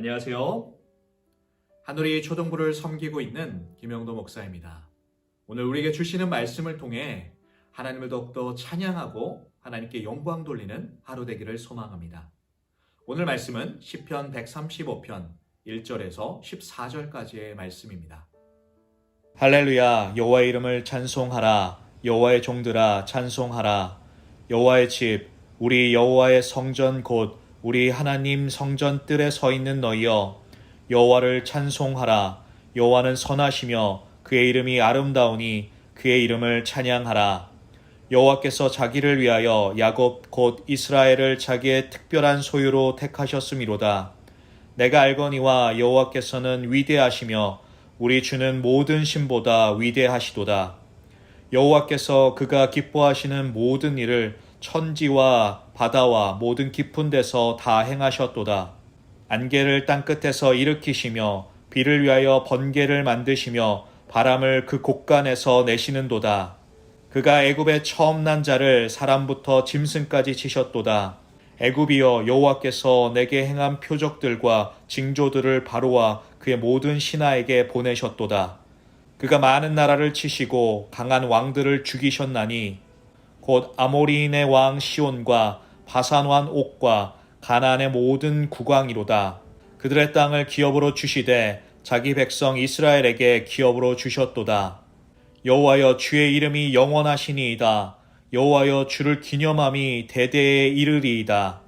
안녕하세요. 한우리 초등부를 섬기고 있는 김영도 목사입니다. 오늘 우리에게 주시는 말씀을 통해 하나님을 더욱더 찬양하고 하나님께 영광 돌리는 하루 되기를 소망합니다. 오늘 말씀은 시편 135편 1절에서 14절까지의 말씀입니다. 할렐루야. 여호와의 이름을 찬송하라. 여호와의 종들아 찬송하라. 여호와의 집 우리 여호와의 성전 곧 우리 하나님 성전 뜰에 서 있는 너희여, 여호와를 찬송하라. 여호와는 선하시며 그의 이름이 아름다우니 그의 이름을 찬양하라. 여호와께서 자기를 위하여 야곱 곧 이스라엘을 자기의 특별한 소유로 택하셨음이로다. 내가 알거니와 여호와께서는 위대하시며 우리 주는 모든 신보다 위대하시도다. 여호와께서 그가 기뻐하시는 모든 일을 천지와 바다와 모든 깊은 데서 다 행하셨도다. 안개를 땅끝에서 일으키시며 비를 위하여 번개를 만드시며 바람을 그 곳간에서 내시는도다. 그가 애굽의 처음 난 자를 사람부터 짐승까지 치셨도다. 애굽이여, 여호와께서 내게 행한 표적들과 징조들을 바로와 그의 모든 신하에게 보내셨도다. 그가 많은 나라를 치시고 강한 왕들을 죽이셨나니 곧 아모리인의 왕 시온과 바산 왕 옥과 가나안의 모든 국왕이로다. 그들의 땅을 기업으로 주시되 자기 백성 이스라엘에게 기업으로 주셨도다. 여호와여, 주의 이름이 영원하시니이다. 여호와여, 주를 기념함이 대대에 이르리이다.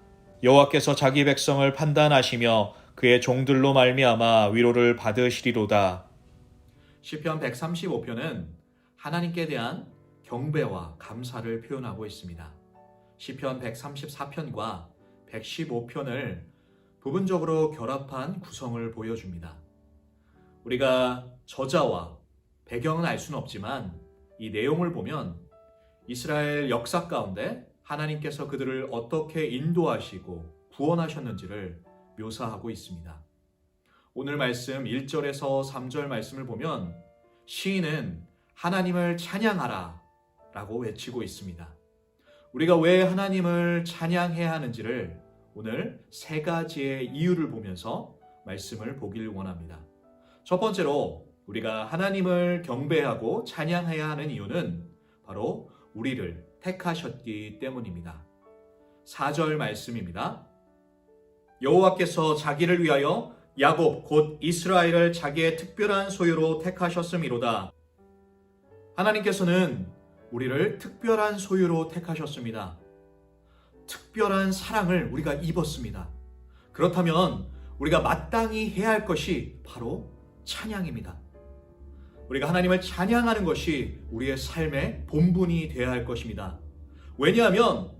여호와께서 자기 백성을 판단하시며 그의 종들로 말미암아 위로를 받으시리로다. 시편 135편은 하나님께 대한 경배와 감사를 표현하고 있습니다. 시편 134편과 115편을 부분적으로 결합한 구성을 보여줍니다. 우리가 저자와 배경은 알 수는 없지만 이 내용을 보면 이스라엘 역사 가운데 하나님께서 그들을 어떻게 인도하시고 구원하셨는지를 묘사하고 있습니다. 오늘 말씀 1절에서 3절 말씀을 보면 시인은 하나님을 찬양하라 라고 외치고 있습니다. 우리가 왜 하나님을 찬양해야 하는지를 오늘 세 가지의 이유를 보면서 말씀을 보길 원합니다. 첫 번째로 우리가 하나님을 경배하고 찬양해야 하는 이유는 바로 우리를 택하셨기 때문입니다. 4절 말씀입니다. 여호와께서 자기를 위하여 야곱 곧 이스라엘을 자기의 특별한 소유로 택하셨음이로다. 하나님께서는 우리를 특별한 소유로 택하셨습니다. 특별한 사랑을 우리가 입었습니다. 그렇다면 우리가 마땅히 해야 할 것이 바로 찬양입니다. 우리가 하나님을 찬양하는 것이 우리의 삶의 본분이 되어야 할 것입니다. 왜냐하면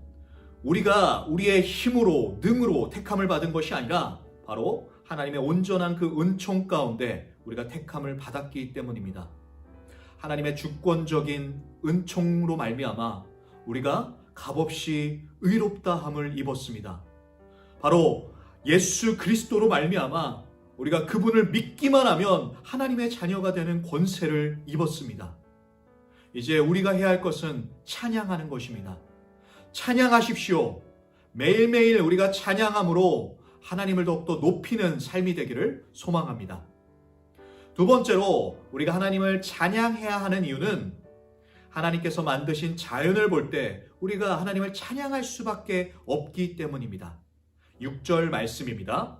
우리가 우리의 힘으로 능으로 택함을 받은 것이 아니라 바로 하나님의 온전한 그 은총 가운데 우리가 택함을 받았기 때문입니다. 하나님의 주권적인 은총으로 말미암아 우리가 값없이 의롭다함을 입었습니다. 바로 예수 그리스도로 말미암아 우리가 그분을 믿기만 하면 하나님의 자녀가 되는 권세를 입었습니다. 이제 우리가 해야 할 것은 찬양하는 것입니다. 찬양하십시오. 매일매일 우리가 찬양함으로 하나님을 더욱더 높이는 삶이 되기를 소망합니다. 두 번째로 우리가 하나님을 찬양해야 하는 이유는 하나님께서 만드신 자연을 볼 때 우리가 하나님을 찬양할 수밖에 없기 때문입니다. 6절 말씀입니다.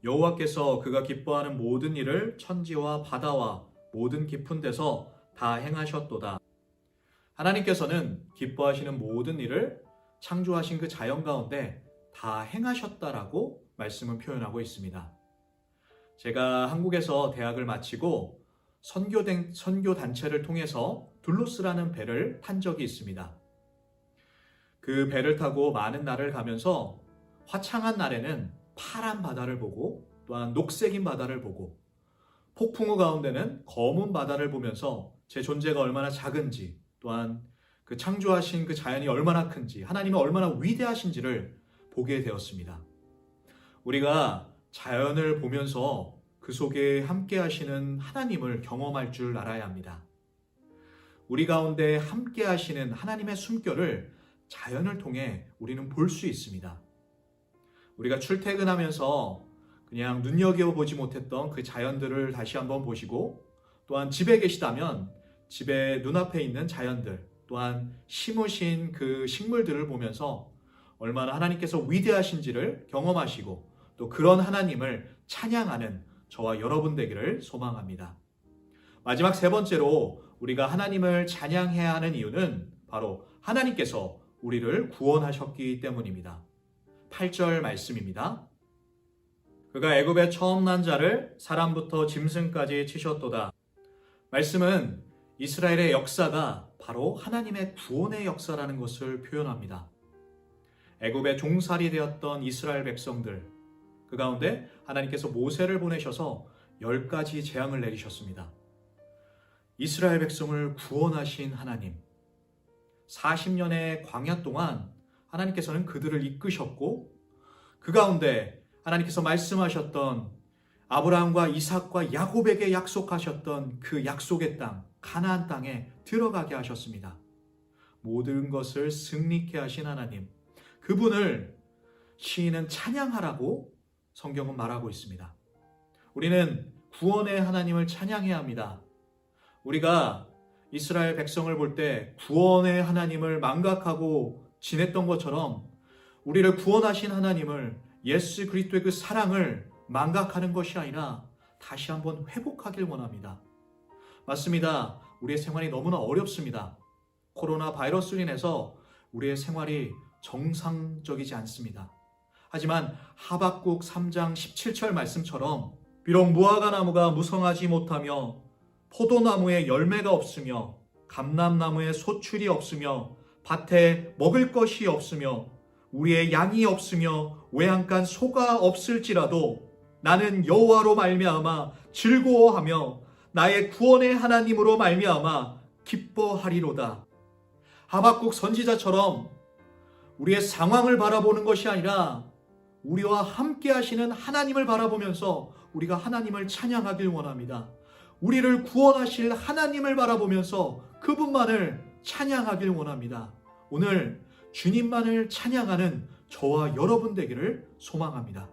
여호와께서 그가 기뻐하는 모든 일을 천지와 바다와 모든 깊은 데서 다 행하셨도다. 하나님께서는 기뻐하시는 모든 일을 창조하신 그 자연 가운데 다 행하셨다라고 말씀은 표현하고 있습니다. 제가 한국에서 대학을 마치고 선교 단체를 통해서 둘로스라는 배를 탄 적이 있습니다. 그 배를 타고 많은 나라를 가면서 화창한 날에는 파란 바다를 보고 또한 녹색인 바다를 보고 폭풍우 가운데는 검은 바다를 보면서 제 존재가 얼마나 작은지 또한 그 창조하신 그 자연이 얼마나 큰지 하나님이 얼마나 위대하신지를 보게 되었습니다. 우리가 자연을 보면서 그 속에 함께 하시는 하나님을 경험할 줄 알아야 합니다. 우리 가운데 함께 하시는 하나님의 숨결을 자연을 통해 우리는 볼 수 있습니다. 우리가 출퇴근하면서 그냥 눈여겨보지 못했던 그 자연들을 다시 한번 보시고, 또한 집에 계시다면 집에 눈앞에 있는 자연들, 또한 심으신 그 식물들을 보면서 얼마나 하나님께서 위대하신지를 경험하시고 또 그런 하나님을 찬양하는 저와 여러분 되기를 소망합니다. 마지막 세 번째로 우리가 하나님을 찬양해야 하는 이유는 바로 하나님께서 우리를 구원하셨기 때문입니다. 8절 말씀입니다. 그가 애굽의 처음 난 자를 사람부터 짐승까지 치셨도다. 말씀은 이스라엘의 역사가 바로 하나님의 구원의 역사라는 것을 표현합니다. 애굽의 종살이 되었던 이스라엘 백성들, 그 가운데 하나님께서 모세를 보내셔서 10가지 재앙을 내리셨습니다. 이스라엘 백성을 구원하신 하나님, 40년의 광야 동안 하나님께서는 그들을 이끄셨고, 그 가운데 하나님께서 말씀하셨던 아브라함과 이삭과 야곱에게 약속하셨던 그 약속의 땅, 가나안 땅에 들어가게 하셨습니다. 모든 것을 승리케 하신 하나님, 그분을 시인은 찬양하라고 성경은 말하고 있습니다. 우리는 구원의 하나님을 찬양해야 합니다. 우리가 이스라엘 백성을 볼 때 구원의 하나님을 망각하고 지냈던 것처럼 우리를 구원하신 하나님을, 예수 그리스도의 그 사랑을 망각하는 것이 아니라 다시 한번 회복하길 원합니다. 맞습니다. 우리의 생활이 너무나 어렵습니다. 코로나 바이러스로 인해서 우리의 생활이 정상적이지 않습니다. 하지만 하박국 3장 17절 말씀처럼 비록 무화과 나무가 무성하지 못하며 포도나무에 열매가 없으며 감람나무에 소출이 없으며 밭에 먹을 것이 없으며 우리의 양이 없으며 외양간 소가 없을지라도 나는 여호와로 말미암아 즐거워하며 나의 구원의 하나님으로 말미암아 기뻐하리로다. 하박국 선지자처럼 우리의 상황을 바라보는 것이 아니라 우리와 함께 하시는 하나님을 바라보면서 우리가 하나님을 찬양하길 원합니다. 우리를 구원하실 하나님을 바라보면서 그분만을 찬양하길 원합니다. 오늘 주님만을 찬양하는 저와 여러분 되기를 소망합니다.